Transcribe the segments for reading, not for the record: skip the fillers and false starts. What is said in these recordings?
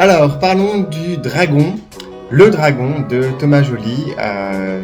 Alors, parlons du dragon. Le dragon de Thomas Joly,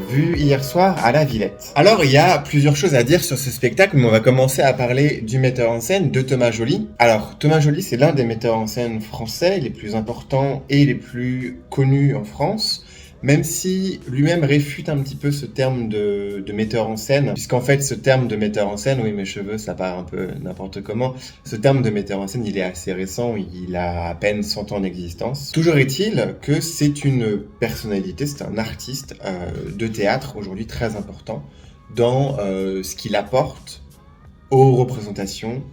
vu hier soir à la Villette. Alors, il y a plusieurs choses à dire sur ce spectacle, mais on va commencer à parler du metteur en scène, de Thomas Joly. Alors, Thomas Joly, c'est l'un des metteurs en scène français les plus importants et les plus connus en France, même si lui-même réfute un petit peu ce terme de metteur en scène, puisqu'en fait, ce terme de metteur en scène, oui, mes cheveux, ça part un peu n'importe comment, ce terme de metteur en scène, il est assez récent, il a à peine 100 ans d'existence. Toujours est-il que c'est une personnalité, c'est un artiste de théâtre, aujourd'hui très important, dans ce qu'il apporte aux représentations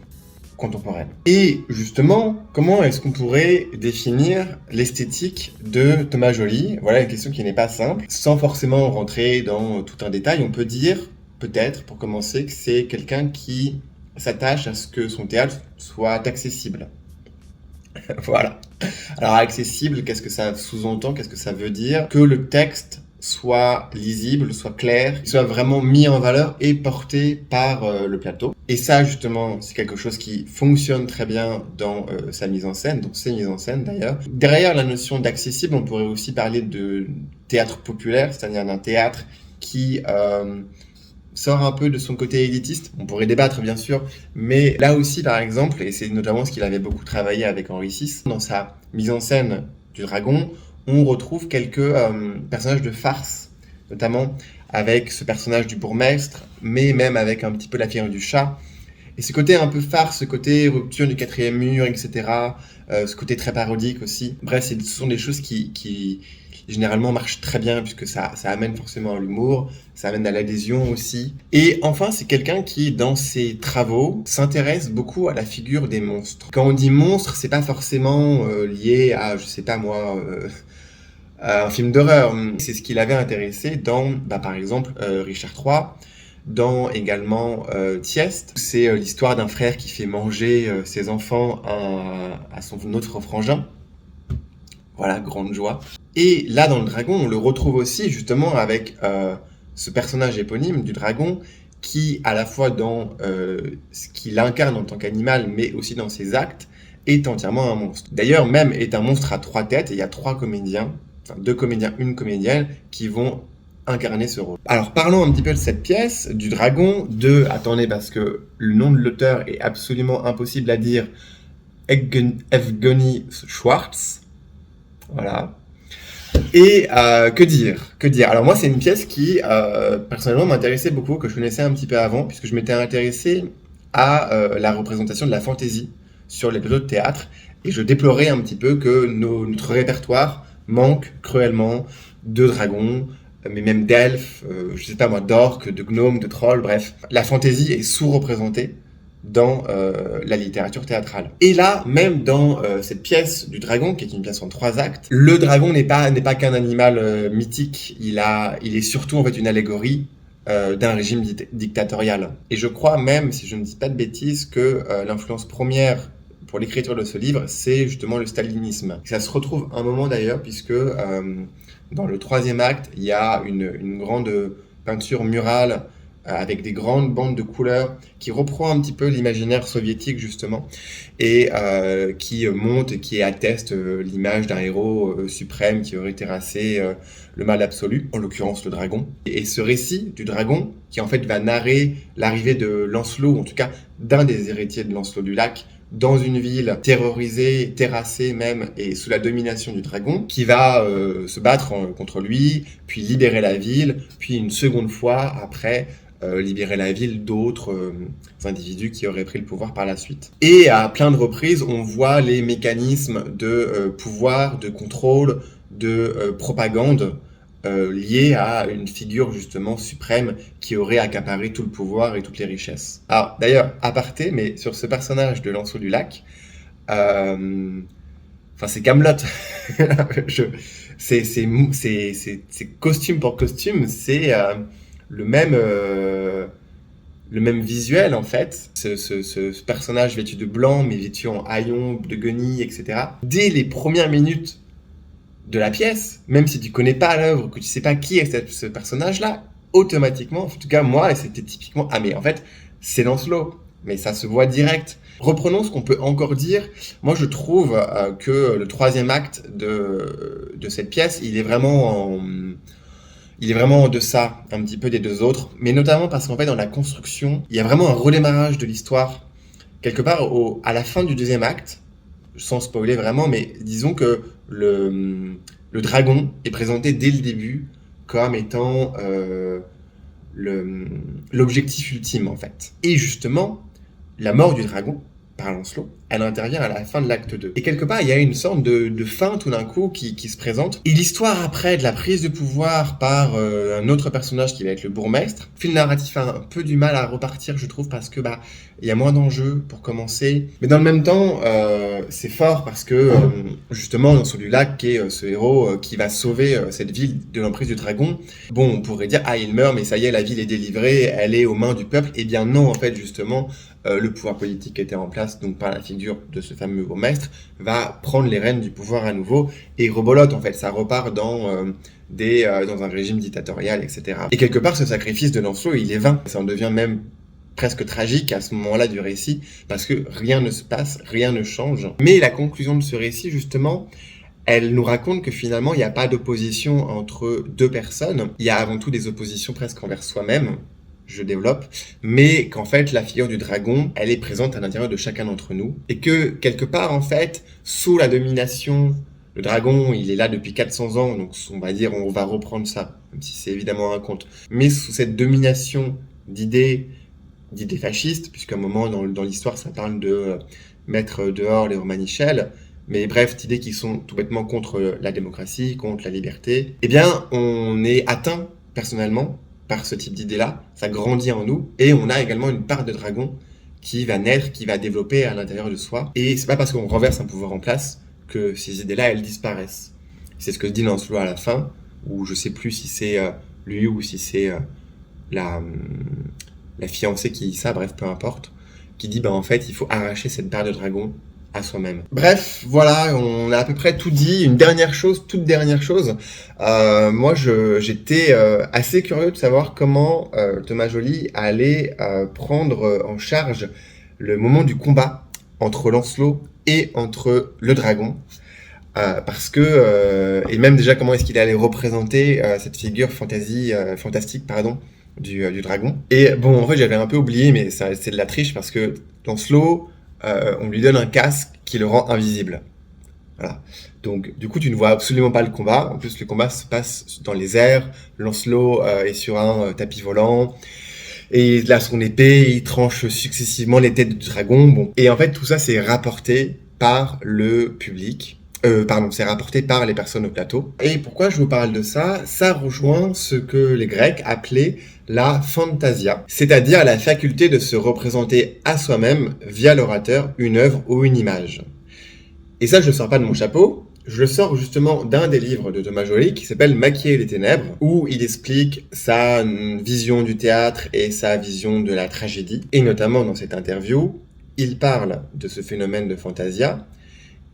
contemporaine. Et justement, comment est-ce qu'on pourrait définir l'esthétique de Thomas Joly? Voilà une question qui n'est pas simple. Sans forcément rentrer dans tout un détail, on peut dire, peut-être, pour commencer, que c'est quelqu'un qui s'attache à ce que son théâtre soit accessible. Voilà. Alors accessible, qu'est-ce que ça sous-entend? Qu'est-ce que ça veut dire? Que le texte soit lisible, soit clair, soit vraiment mis en valeur et porté par le plateau. Et ça, justement, c'est quelque chose qui fonctionne très bien dans sa mise en scène, dans ses mises en scène d'ailleurs. Derrière la notion d'accessible, on pourrait aussi parler de théâtre populaire, c'est-à-dire d'un théâtre qui sort un peu de son côté élitiste. On pourrait débattre, bien sûr, mais là aussi, par exemple, et c'est notamment ce qu'il avait beaucoup travaillé avec Henri VI, dans sa mise en scène du dragon, on retrouve quelques personnages de farce, notamment avec ce personnage du bourgmestre, mais même avec un petit peu la figure du chat. Et ce côté un peu farce, ce côté rupture du quatrième mur, etc., ce côté très parodique aussi. Bref, ce sont des choses qui généralement marchent très bien, puisque ça amène forcément à l'humour, ça amène à l'adhésion aussi. Et enfin, c'est quelqu'un qui, dans ses travaux, s'intéresse beaucoup à la figure des monstres. Quand on dit monstre, c'est pas forcément lié à, je sais pas moi... un film d'horreur. C'est ce qui l'avait intéressé dans, par exemple, Richard III, dans également Thieste. C'est l'histoire d'un frère qui fait manger ses enfants à son autre frangin. Voilà, grande joie. Et là, dans le dragon, on le retrouve aussi justement avec ce personnage éponyme du dragon qui, à la fois dans ce qu'il incarne en tant qu'animal, mais aussi dans ses actes, est entièrement un monstre. D'ailleurs, même est un monstre à 3 têtes, et il y a 3 comédiens, enfin 2 comédiens, une comédienne, qui vont incarner ce rôle. Alors parlons un petit peu de cette pièce, du dragon, attendez parce que le nom de l'auteur est absolument impossible à dire, Evgeny Schwartz, voilà. Et que dire? Alors moi c'est une pièce qui personnellement m'intéressait beaucoup, que je connaissais un petit peu avant, puisque je m'étais intéressé à la représentation de la fantaisie sur les plateaux de théâtre, et je déplorais un petit peu que notre répertoire manque cruellement de dragons, mais même d'elfes, je sais pas moi, d'orques, de gnomes, de trolls, bref. La fantaisie est sous-représentée dans la littérature théâtrale. Et là, même dans cette pièce du dragon, qui est une pièce en 3 actes, le dragon n'est pas qu'un animal mythique, il est surtout en fait une allégorie d'un régime dictatorial. Et je crois même, si je ne dis pas de bêtises, que l'influence première pour l'écriture de ce livre, c'est justement le stalinisme. Ça se retrouve un moment d'ailleurs, puisque dans le 3e acte, il y a une grande peinture murale avec des grandes bandes de couleurs qui reprend un petit peu l'imaginaire soviétique justement, et qui montre, qui atteste l'image d'un héros suprême qui aurait terrassé le mal absolu, en l'occurrence le dragon. Et ce récit du dragon, qui en fait va narrer l'arrivée de Lancelot, ou en tout cas d'un des héritiers de Lancelot du Lac, dans une ville terrorisée, terrassée même, et sous la domination du dragon, qui va se battre contre lui, puis libérer la ville, puis une seconde fois après libérer la ville d'autres individus qui auraient pris le pouvoir par la suite. Et à plein de reprises, on voit les mécanismes de pouvoir, de contrôle, de propagande liés à une figure justement suprême qui aurait accaparé tout le pouvoir et toutes les richesses. Alors d'ailleurs, aparté, mais sur ce personnage de Lancelot du Lac, c'est Kaamelott. C'est costume pour costume, c'est le même visuel en fait. Ce personnage vêtu de blanc, mais vêtu en haillons, de guenilles, etc. Dès les premières minutes de la pièce, même si tu connais pas l'œuvre, que tu sais pas qui est ce personnage-là, automatiquement, en tout cas moi, et c'était typiquement, mais en fait, c'est Lancelot. mais ça se voit direct. Reprenons ce qu'on peut encore dire. Moi, je trouve que le troisième acte de cette pièce, il est vraiment en deçà un petit peu des deux autres, mais notamment parce qu'en fait, dans la construction, il y a vraiment un redémarrage de l'histoire. Quelque part, à la fin du deuxième acte, sans spoiler vraiment, mais disons que le dragon est présenté dès le début comme étant l'objectif ultime, en fait. Et justement, la mort du dragon, par Lancelot, elle intervient à la fin de l'acte 2. Et quelque part, il y a une sorte de fin tout d'un coup qui se présente. Et l'histoire après de la prise de pouvoir par un autre personnage qui va être le bourgmestre, le fil narratif a un peu du mal à repartir, je trouve, parce que il y a moins d'enjeux pour commencer. Mais dans le même temps, c'est fort parce que justement, dans celui-là, qui est ce héros qui va sauver cette ville de l'emprise du dragon, bon, on pourrait dire, ah, il meurt, mais ça y est, la ville est délivrée, elle est aux mains du peuple. Eh bien non, en fait, justement, le pouvoir politique qui était en place, donc par la figure de ce fameux bourgmestre, va prendre les rênes du pouvoir à nouveau et rebolote, en fait. Ça repart dans un régime dictatorial, etc. Et quelque part, ce sacrifice de Lancelot, il est vain. Ça en devient même presque tragique à ce moment-là du récit, parce que rien ne se passe, rien ne change. Mais la conclusion de ce récit, justement, elle nous raconte que finalement, il n'y a pas d'opposition entre deux personnes. Il y a avant tout des oppositions presque envers soi-même, je développe, mais qu'en fait, la figure du dragon, elle est présente à l'intérieur de chacun d'entre nous. Et que, quelque part, en fait, sous la domination, le dragon, il est là depuis 400 ans, donc on va dire, on va reprendre ça, même si c'est évidemment un conte. Mais sous cette domination d'idées fascistes, puisqu'à un moment dans l'histoire, ça parle de mettre dehors les Romanichels, mais bref, d'idées qui sont tout bêtement contre la démocratie, contre la liberté, eh bien, on est atteint, personnellement, par ce type d'idées-là, ça grandit en nous, et on a également une part de dragon qui va naître, qui va développer à l'intérieur de soi, et c'est pas parce qu'on renverse un pouvoir en place que ces idées-là, elles disparaissent. C'est ce que dit Lancelot à la fin, où je sais plus si c'est lui ou si c'est la fiancée qui dit ça, bref, peu importe, qui dit, en fait, il faut arracher cette part de dragon à soi-même. Bref, voilà, on a à peu près tout dit. Une dernière chose, toute dernière chose, moi j'étais assez curieux de savoir comment Thomas Joly allait prendre en charge le moment du combat entre Lancelot et entre le dragon. Parce que, et même déjà comment est-ce qu'il allait représenter cette figure fantastique, du dragon. Et bon, en fait, j'avais un peu oublié, mais c'est de la triche parce que Lancelot, on lui donne un casque qui le rend invisible. Voilà. Donc, du coup, tu ne vois absolument pas le combat. En plus, le combat se passe dans les airs. Lancelot est sur un tapis volant. Et il a son épée, il tranche successivement les têtes du dragon. Bon. Et en fait, tout ça, c'est rapporté par le public. C'est rapporté par les personnes au plateau. Et pourquoi je vous parle de ça? Ça rejoint ce que les Grecs appelaient la fantasia, c'est-à-dire la faculté de se représenter à soi-même via l'orateur une œuvre ou une image. Et ça, je ne sors pas de mon chapeau, je le sors justement d'un des livres de Thomas Joly qui s'appelle Maquier les ténèbres, où il explique sa vision du théâtre et sa vision de la tragédie. Et notamment dans cette interview, il parle de ce phénomène de fantasia.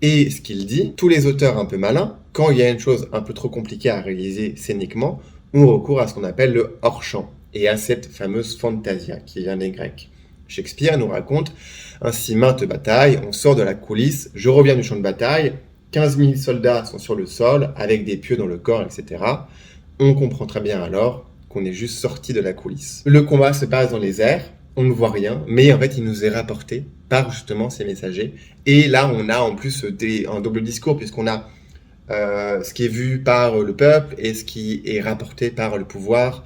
Et ce qu'il dit, tous les auteurs un peu malins, quand il y a une chose un peu trop compliquée à réaliser scéniquement, ont recours à ce qu'on appelle le hors-champ et à cette fameuse fantasia qui vient des Grecs. Shakespeare nous raconte ainsi maintes batailles, on sort de la coulisse, je reviens du champ de bataille, 15 000 soldats sont sur le sol, avec des pieux dans le corps, etc. On comprend très bien alors qu'on est juste sorti de la coulisse. Le combat se passe dans les airs, on ne voit rien, mais en fait il nous est rapporté par justement ces messagers. Et là on a en plus un double discours, puisqu'on a ce qui est vu par le peuple et ce qui est rapporté par le pouvoir.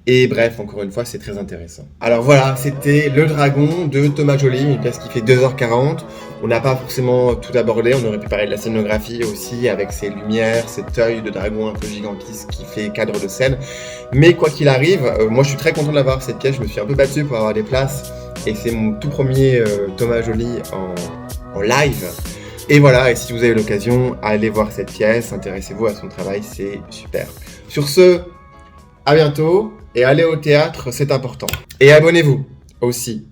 Et bref, encore une fois, c'est très intéressant. Alors voilà, c'était Le Dragon de Thomas Joly, une pièce qui fait 2h40. On n'a pas forcément tout abordé, on aurait pu parler de la scénographie aussi, avec ses lumières, cet œil de dragon un peu gigantesque qui fait cadre de scène. Mais quoi qu'il arrive, moi je suis très content d'avoir cette pièce, je me suis un peu battu pour avoir des places. Et c'est mon tout premier Thomas Joly en live. Et voilà, et si vous avez l'occasion, allez voir cette pièce, intéressez-vous à son travail, c'est super. Sur ce, à bientôt, et allez au théâtre, c'est important. Et abonnez-vous aussi.